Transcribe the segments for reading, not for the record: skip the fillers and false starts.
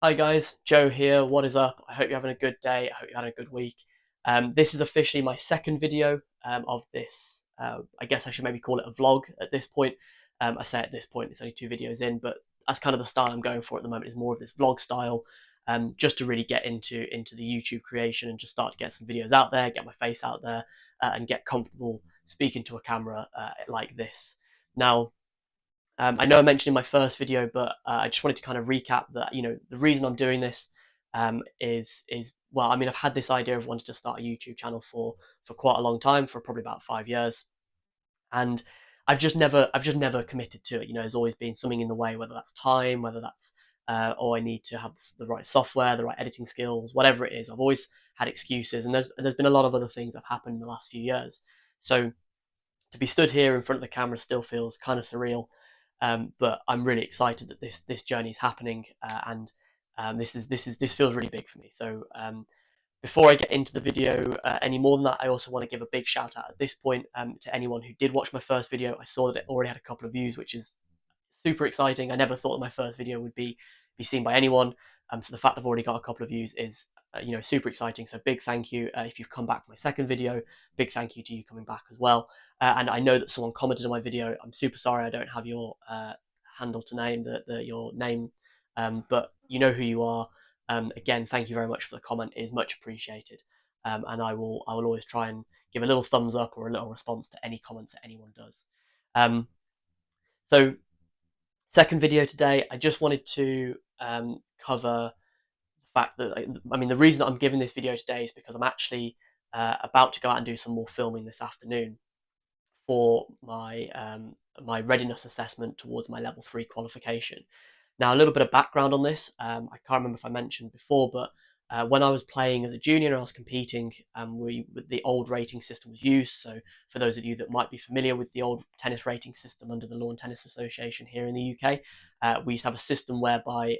Hi guys, Joe here. What is up? I hope you're having a good day. I hope you're having a good week. This is officially my second video of this. I guess I should maybe call it a vlog at this point. I say at this point, it's only two videos in, but that's kind of the style I'm going for at the moment. Is more of this vlog style, just to really get into the YouTube creation and just start to get some videos out there, get my face out there, and get comfortable speaking to a camera like this. Now, I know I mentioned in my first video, but I just wanted to kind of recap that the reason I'm doing this is well, I mean I've had this idea of wanting to start a YouTube channel for quite a long time, for probably about 5 years, and I've just never committed to it. There's always been something in the way, whether that's time, whether that's or I need to have the right software, the right editing skills, whatever it is. I've always had excuses, and there's been a lot of other things that have happened in the last few years. So to be stood here in front of the camera still feels kind of surreal. But I'm really excited that this journey is happening, and this feels really big for me. So before I get into the video any more than that, I also want to give a big shout out at this point to anyone who did watch my first video. I saw that it already had a couple of views, which is super exciting. I never thought that my first video would be seen by anyone. So the fact I've already got a couple of views is super exciting. So big thank you if you've come back for my second video. Big thank you to you coming back as well. And I know that someone commented on my video. I'm super sorry I don't have your handle to name your name, but you know who you are. Again, thank you very much for the comment. It is much appreciated. And I will always try and give a little thumbs up or a little response to any comments that anyone does. So second video today, I just wanted to cover the fact that I mean the reason that I'm giving this video today is because I'm actually about to go out and do some more filming this afternoon for my readiness assessment towards my level 3 qualification. Now, a little bit of background on this. I can't remember if I mentioned before, but when I was playing as a junior and I was competing, the old rating system was used. So, for those of you that might be familiar with the old tennis rating system under the Lawn Tennis Association here in the UK, we used to have a system whereby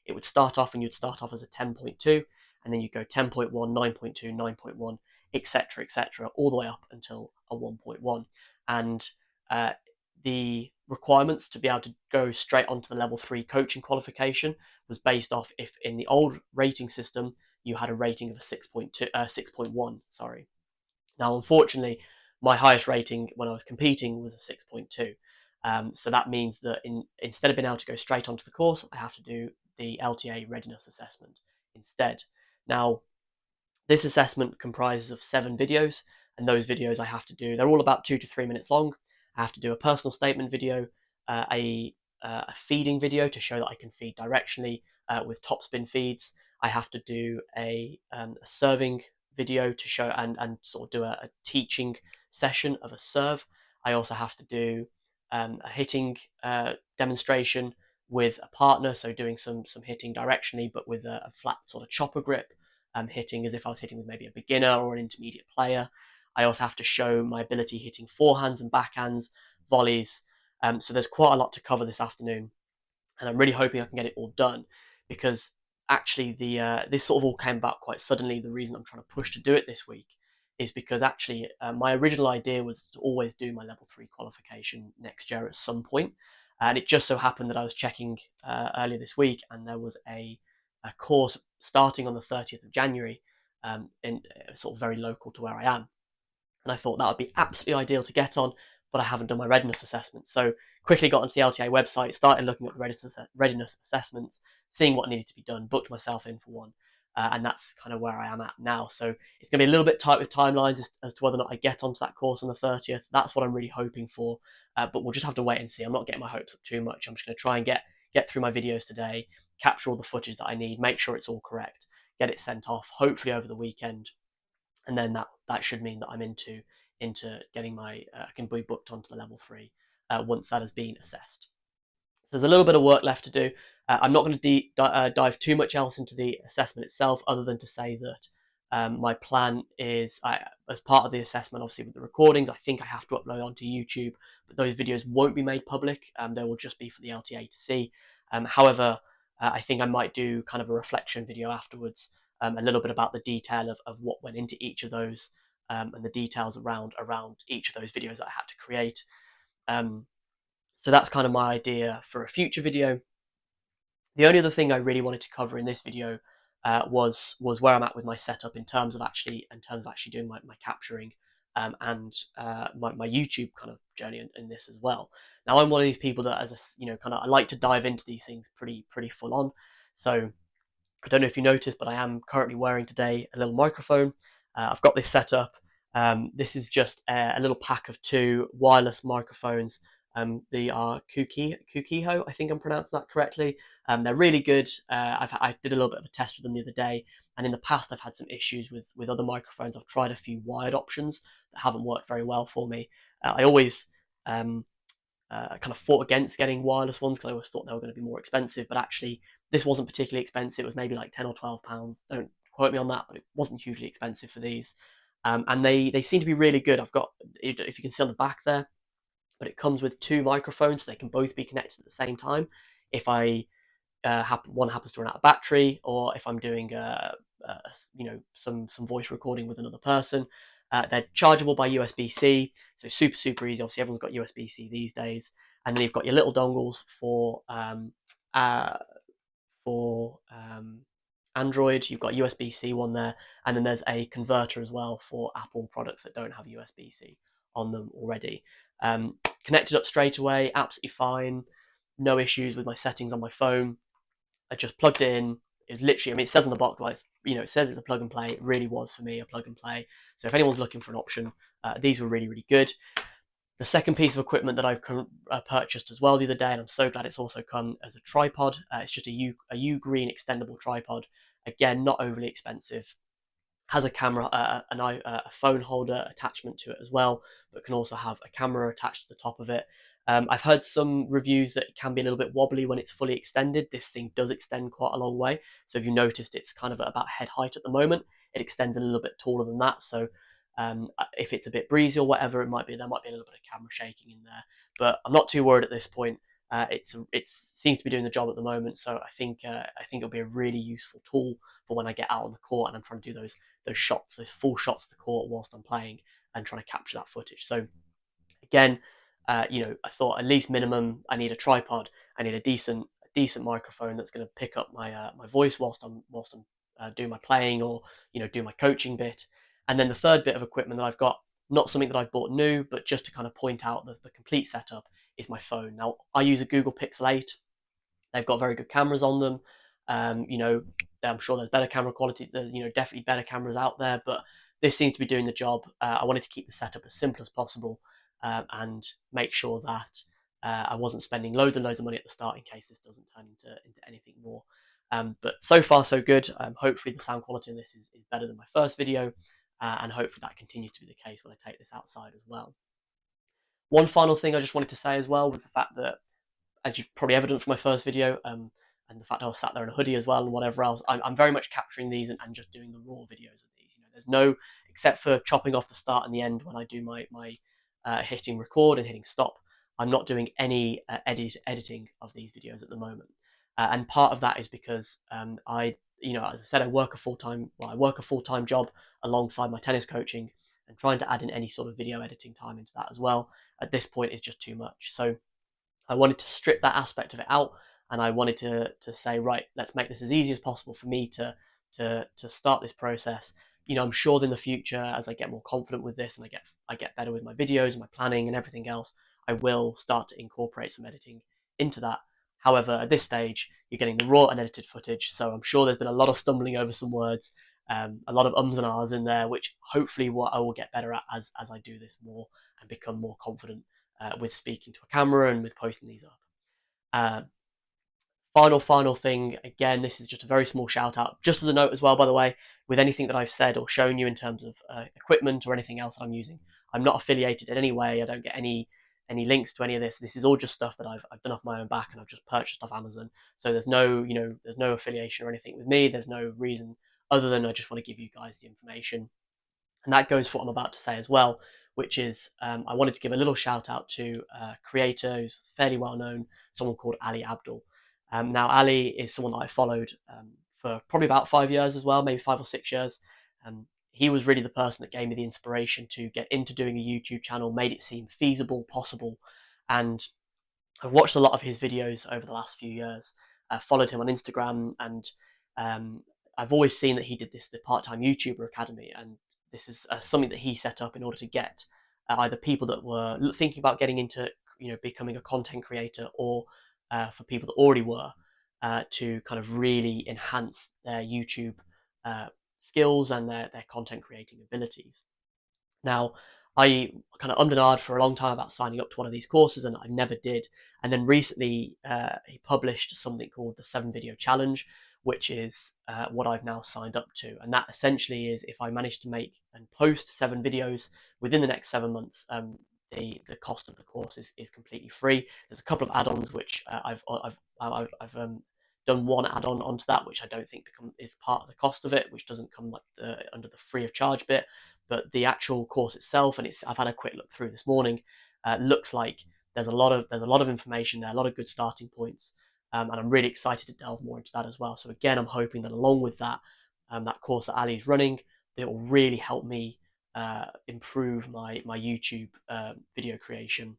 it would start off and you'd start off as a 10.2, and then you go 10.1, 9.2, 9.1, etc., etc., all the way up until a 1.1. And uh, the requirements to be able to go straight onto the level 3 coaching qualification was based off if in the old rating system you had a rating of a 6.2 6.1, sorry. Now unfortunately my highest rating when I was competing was a 6.2. So that means that instead of being able to go straight onto the course, I have to do the LTA readiness assessment instead. Now this assessment comprises of 7 videos, and those videos I have to do, they're all about 2 to 3 minutes long. I have to do a personal statement video, a feeding video to show that I can feed directionally with topspin feeds. I have to do a serving video to show and sort of do a teaching session of a serve. I also have to do a hitting demonstration with a partner, so doing some hitting directionally, but with a flat sort of chopper grip, hitting as if I was hitting with maybe a beginner or an intermediate player. I also have to show my ability hitting forehands and backhands, volleys. So there's quite a lot to cover this afternoon, and I'm really hoping I can get it all done because actually this sort of all came about quite suddenly. The reason I'm trying to push to do it this week is because actually my original idea was to always do my level 3 qualification next year at some point, and it just so happened that I was checking earlier this week and there was a course starting on the 30th of January, in sort of very local to where I am, and I thought that would be absolutely ideal to get on, but I haven't done my readiness assessment. So quickly got onto the LTA website, started looking at the readiness assessments, seeing what needed to be done, booked myself in for one, and that's kind of where I am at now. So it's going to be a little bit tight with timelines as to whether or not I get onto that course on the 30th. That's what I'm really hoping for, but we'll just have to wait and see. I'm not getting my hopes up too much. I'm just going to try and get through my videos today, capture all the footage that I need, make sure it's all correct, get it sent off, hopefully over the weekend, and then that should mean that I'm into getting my I can be booked onto the level 3 once that has been assessed. So there's a little bit of work left to do. I'm not going to dive too much else into the assessment itself, other than to say that my plan is, as part of the assessment, obviously with the recordings, I think I have to upload onto YouTube, but those videos won't be made public. They will just be for the LTA to see. However, I think I might do kind of a reflection video afterwards, a little bit about the detail of what went into each of those, and the details around each of those videos that I had to create. Um, so that's kind of my idea for a future video. The only other thing I really wanted to cover in this video was where I'm at with my setup in terms of actually doing my capturing, and my YouTube kind of journey in this as well. Now I'm one of these people that, as a kind of, I like to dive into these things pretty full on. So I don't know if you noticed, but I am currently wearing today a little microphone. I've got this set up. This is just a little pack of two wireless microphones. They are Kukiho, I think I'm pronouncing that correctly. They're really good. I did a little bit of a test with them the other day, and in the past I've had some issues with other microphones. I've tried a few wired options that haven't worked very well for me. I always um, kind of fought against getting wireless ones because I always thought they were going to be more expensive, but actually this wasn't particularly expensive. It was maybe like £10 or £12. Don't quote me on that, but it wasn't hugely expensive for these. And they seem to be really good. I've got, if you can see on the back there, but it comes with two microphones, so they can both be connected at the same time. If one happens to run out of battery, or if I'm doing some voice recording with another person. They're chargeable by USB-C, so super easy. Obviously, everyone's got USB-C these days, and then you've got your little dongles uh, for Android. You've got USB-C one there, and then there's a converter as well for Apple products that don't have USB-C on them already. Connected up straight away, absolutely fine. No issues with my settings on my phone. I just plugged it in. It was literally, I mean, it says on the box, like, it says it's a plug and play. It really was for me a plug and play. So if anyone's looking for an option, these were really good. The second piece of equipment that I've purchased as well the other day, and I'm so glad it's also come as a tripod. It's just a U-Green extendable tripod. Again, not overly expensive. Has a camera, a phone holder attachment to it as well, but can also have a camera attached to the top of it. I've heard some reviews that it can be a little bit wobbly when it's fully extended. This thing does extend quite a long way. So if you noticed, it's kind of at about head height at the moment. It extends a little bit taller than that. So if it's a bit breezy or whatever, there might be a little bit of camera shaking in there. But I'm not too worried at this point. It seems to be doing the job at the moment. So I think it'll be a really useful tool for when I get out on the court and I'm trying to do those shots, those full shots of the court whilst I'm playing and trying to capture that footage. So again, I thought at least minimum I need a tripod. I need a decent microphone that's going to pick up my voice whilst I'm doing my playing, or do my coaching bit. And then the third bit of equipment that I've got, not something that I've bought new, but just to kind of point out the complete setup, is my phone. Now I use a Google Pixel 8. They've got very good cameras on them. I'm sure there's better camera quality. There's definitely better cameras out there, but this seems to be doing the job. I wanted to keep the setup as simple as possible, and make sure that I wasn't spending loads and loads of money at the start in case this doesn't turn into anything more. But so far so good. Hopefully the sound quality in this is better than my first video, and hopefully that continues to be the case when I take this outside as well. One final thing I just wanted to say as well was the fact that, as you've probably evident from my first video, and the fact I was sat there in a hoodie as well and whatever else, I'm very much capturing these and just doing the raw videos of these. There's no, except for chopping off the start and the end when I do my hitting record and hitting stop. I'm not doing any editing of these videos at the moment, and part of that is because as I said, I work a full time job alongside my tennis coaching, and trying to add in any sort of video editing time into that as well at this point is just too much. So I wanted to strip that aspect of it out, and I wanted to say, right, let's make this as easy as possible for me to start this process. I'm sure in the future, as I get more confident with this and I get better with my videos and my planning and everything else, I will start to incorporate some editing into that. However, at this stage, you're getting the raw and edited footage, so I'm sure there's been a lot of stumbling over some words, a lot of ums and ahs in there, which hopefully I will get better at as I do this more and become more confident with speaking to a camera and with posting these up. Uh, final thing, again, this is just a very small shout out, just as a note as well, by the way, with anything that I've said or shown you in terms of equipment or anything else that I'm using, I'm not affiliated in any way. I don't get any links to any of this. This is all just stuff that I've done off my own back and I've just purchased off Amazon. So there's no affiliation or anything with me. There's no reason other than I just want to give you guys the information. And that goes for what I'm about to say as well, which is I wanted to give a little shout out to a creator who's fairly well known, someone called Ali Abdul. Now, Ali is someone that I followed for probably about 5 years as well, maybe 5 or 6 years. He was really the person that gave me the inspiration to get into doing a YouTube channel, made it seem feasible, possible, and I've watched a lot of his videos over the last few years. followed him on Instagram, and I've always seen that he did the part-time YouTuber Academy, and this is something that he set up in order to get either people that were thinking about getting into, becoming a content creator, or for people that already were, to kind of really enhance their YouTube uh, skills and their content creating abilities. Now, I kind of ummed and ahed for a long time about signing up to one of these courses, and I never did. And then recently, he published something called the 7 Video Challenge, which is what I've now signed up to. And that essentially is, if I manage to make and post 7 videos within the next 7 months, the cost of the course is completely free. There's a couple of add-ons which I've done one add-on onto that, which I don't think is part of the cost of it, which doesn't come like under the free of charge bit. But the actual course itself, and I've had a quick look through this morning, looks like there's a lot of information there, a lot of good starting points, and I'm really excited to delve more into that as well. So again, I'm hoping that along with that, that course that Ali's running, it will really help me improve my YouTube video creation.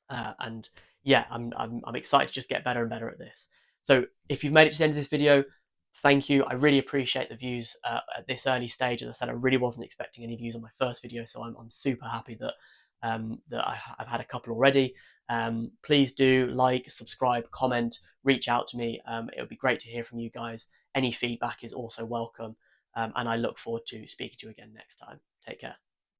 And yeah, I'm excited to just get better and better at this. So if you've made it to the end of this video, thank you. I really appreciate the views at this early stage. As I said, I really wasn't expecting any views on my first video, so I'm super happy that I've had a couple already. Please do like, subscribe, comment, reach out to me. It would be great to hear from you guys. Any feedback is also welcome, and I look forward to speaking to you again next time. Take care.